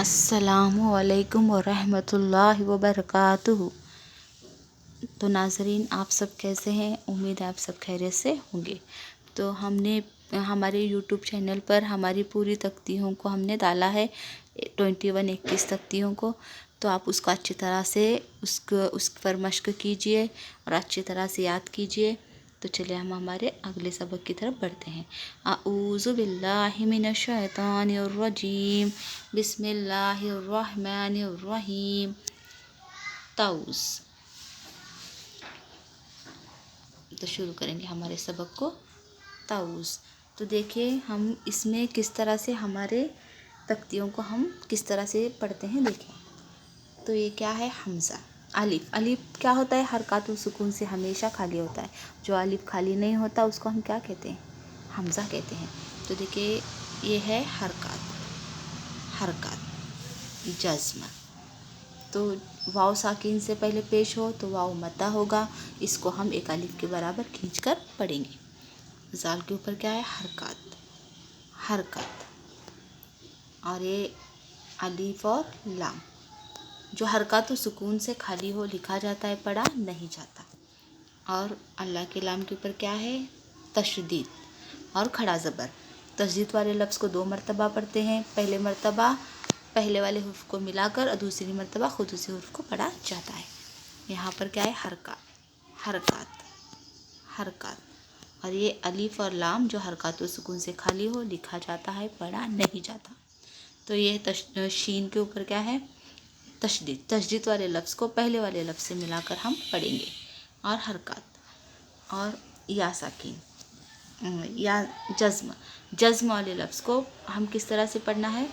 السلام علیکم ورحمۃ اللہ وبرکاتہ۔ تو ناظرین، آپ سب کیسے ہیں؟ امید ہے آپ سب خیریت سے ہوں گے۔ تو ہم نے ہمارے یوٹیوب چینل پر ہماری پوری تختیوں کو ہم نے ڈالا ہے 21 تختیوں کو، تو آپ اس کو اچھی طرح سے اس پر مشق کیجئے اور اچھی طرح سے یاد کیجئے۔ تو چلے ہم ہمارے اگلے سبق کی طرف بڑھتے ہیں۔ اعوذ باللہ من الشیطان الرجیم، بسم اللہ الرحمن الرحیم۔ طاؤس۔ تو شروع کریں گے ہمارے سبق کو۔ طاؤس۔ تو دیکھیں ہم اس میں کس طرح سے ہمارے تختیوں کو ہم کس طرح سے پڑھتے ہیں، دیکھیں۔ تو یہ کیا ہے؟ حمزہ۔ الف۔ الف کیا ہوتا ہے؟ حرکات السکون سے ہمیشہ خالی ہوتا ہے۔ جو الف خالی نہیں ہوتا اس کو ہم کیا کہتے ہیں؟ حمزہ کہتے ہیں۔ تو دیکھیں یہ ہے حرکات۔ جزم۔ تو واو ساکن سے پہلے پیش ہو تو واو مدہ ہوگا، اس کو ہم ایک الف کے برابر کھینچ کر پڑھیں گے۔ زال کے اوپر کیا ہے؟ حرکات۔ اور یہ الف اور لام جو حرکات و سکون سے خالی ہو لکھا جاتا ہے، پڑھا نہیں جاتا۔ اور اللہ کے لام کے اوپر کیا ہے؟ تشدید اور کھڑا زبر۔ تشدید والے لفظ کو 2 مرتبہ پڑھتے ہیں، پہلے مرتبہ پہلے والے حرف کو ملا کر اور دوسری مرتبہ خود اسی حرف کو پڑھا جاتا ہے۔ یہاں پر کیا ہے؟ حرکات۔ اور یہ الف اور لام جو حرکات و سکون سے خالی ہو لکھا جاتا ہے، پڑھا نہیں جاتا۔ تو یہ شین کے اوپر کیا ہے؟ تشدید۔ تشدید والے لفظ کو پہلے والے لفظ سے ملا کر ہم پڑھیں گے۔ اور حرکات۔ اور یا ساکن، یا جزم۔ جزم والے لفظ کو ہم کس طرح سے پڑھنا ہے؟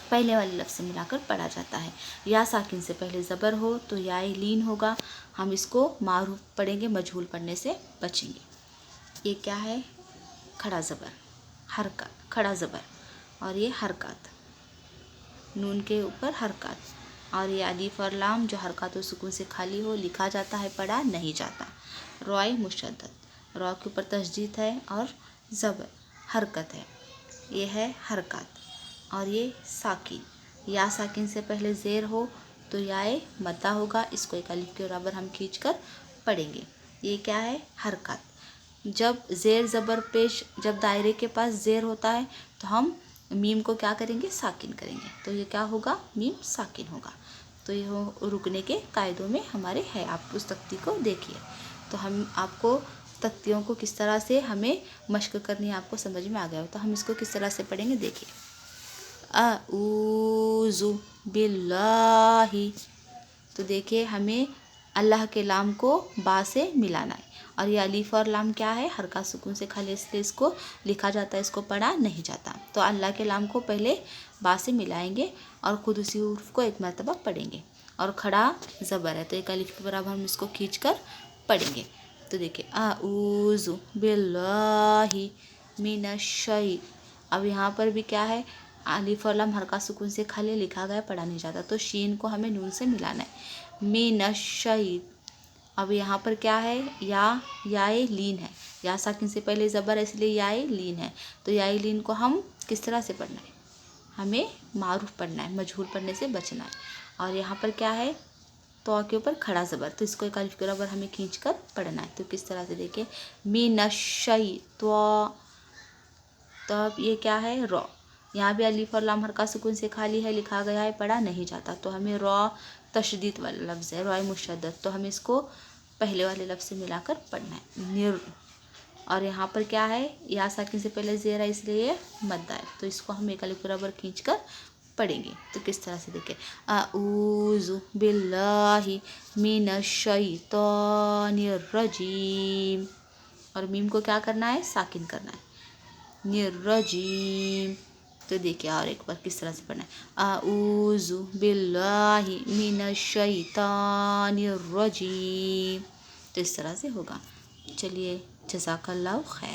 پہلے والے لفظ سے ملا کر پڑھا جاتا ہے۔ یا ساکن سے پہلے زبر ہو تو یا لین ہوگا، ہم اس کو معروف پڑھیں گے، مجہول پڑھنے سے بچیں گے۔ یہ کیا ہے؟ کھڑا زبر۔ اور یہ حرکات، نون کے اوپر حرکات۔ اور یہ الف اور لام جو حرکات و سکون سے خالی ہو لکھا جاتا ہے، پڑھا نہیں جاتا۔ روائے مشدد، رو کے اوپر تشدید ہے اور زبر حرکت ہے، یہ ہے حرکات۔ اور یہ ساکن، یا ساکن سے پہلے زیر ہو تو یا مدہ ہوگا، اس کو ایک الف کے برابر ہم کھینچ کر پڑھیں گے۔ یہ کیا ہے؟ حرکات۔ جب زیر زبر پیش، جب دائرے کے پاس زیر ہوتا ہے تو ہم میم کو کیا کریں گے؟ ساکن کریں گے۔ تو یہ کیا ہوگا؟ میم ساکن ہوگا۔ تو یہ رکنے کے قاعدوں میں ہمارے ہے، آپ اس تختی کو دیکھیے۔ تو ہم آپ کو تختیوں کو کس طرح سے ہمیں مشق کرنی ہے آپ کو سمجھ میں آ گیا ہو، تو ہم اس کو کس طرح سے پڑھیں گے، دیکھیے۔ اعوذ باللہ۔ تو دیکھیے ہمیں اللہ کے لام کو با سے ملانا ہے، اور یہ الف اور لام کیا ہے؟ حرکات سکون سے خالی، اس لیے اس کو لکھا جاتا ہے، اس کو پڑھا نہیں جاتا۔ تو اللہ کے لام کو پہلے با سے ملائیں گے اور خود اسی حرف کو ایک مرتبہ پڑھیں گے، اور کھڑا زبر ہے تو ایک الف کے برابر ہم اس کو کھینچ کر پڑھیں گے۔ تو دیکھیں اعوذ باللہ من الشیطان۔ اب یہاں پر بھی کیا ہے؟ الف اور لام حرکات سکون سے خالی لکھا گیا، پڑھا نہیں جاتا، تو شین کو ہمیں نون سے ملانا ہے، من الشیطان۔ اب یہاں پر کیا ہے؟ یا لین ہے، یا ساکن سے پہلے زبر ہے، اس لیے یا لین ہے، تو یا لین کو ہم کس طرح سے پڑھنا ہے؟ ہمیں معروف پڑھنا ہے، مجہول پڑھنے سے بچنا ہے۔ اور یہاں پر کیا ہے؟ تو کے اوپر کھڑا زبر، تو اس کو ایک الف کے برابر ہمیں کھینچ کر پڑھنا ہے۔ تو کس طرح سے دیکھیں، من الشیطان۔ تو اب یہ کیا ہے؟ رو۔ یہاں بھی الف اور لام حرکات سکون سے خالی ہے، لکھا گیا ہے، پڑھا نہیں جاتا، تو ہمیں رو تشدید والا لفظ ہے، روائے مشدد، تو ہمیں اس کو پہلے والے لفظ سے ملا کر پڑھنا ہے، اور یہاں پر کیا ہے؟ یا ساکن سے پہلے زیر ہے، اس لیے مدہ ہے، تو اس کو ہم ایک الف برابر کھینچ کر پڑھیں گے۔ تو کس طرح سے دیکھیں، اعوذ باللہ من الشیطان الرجیم، اور میم کو کیا کرنا ہے؟ ساکن کرنا ہے، الرجیم۔ تو دیکھیں اور ایک بار کس طرح سے پڑھنا ہے، اعوذ باللہ من الشیطان الرجیم۔ تو اس طرح سے ہوگا۔ چلیے، جزاک اللہ خیر۔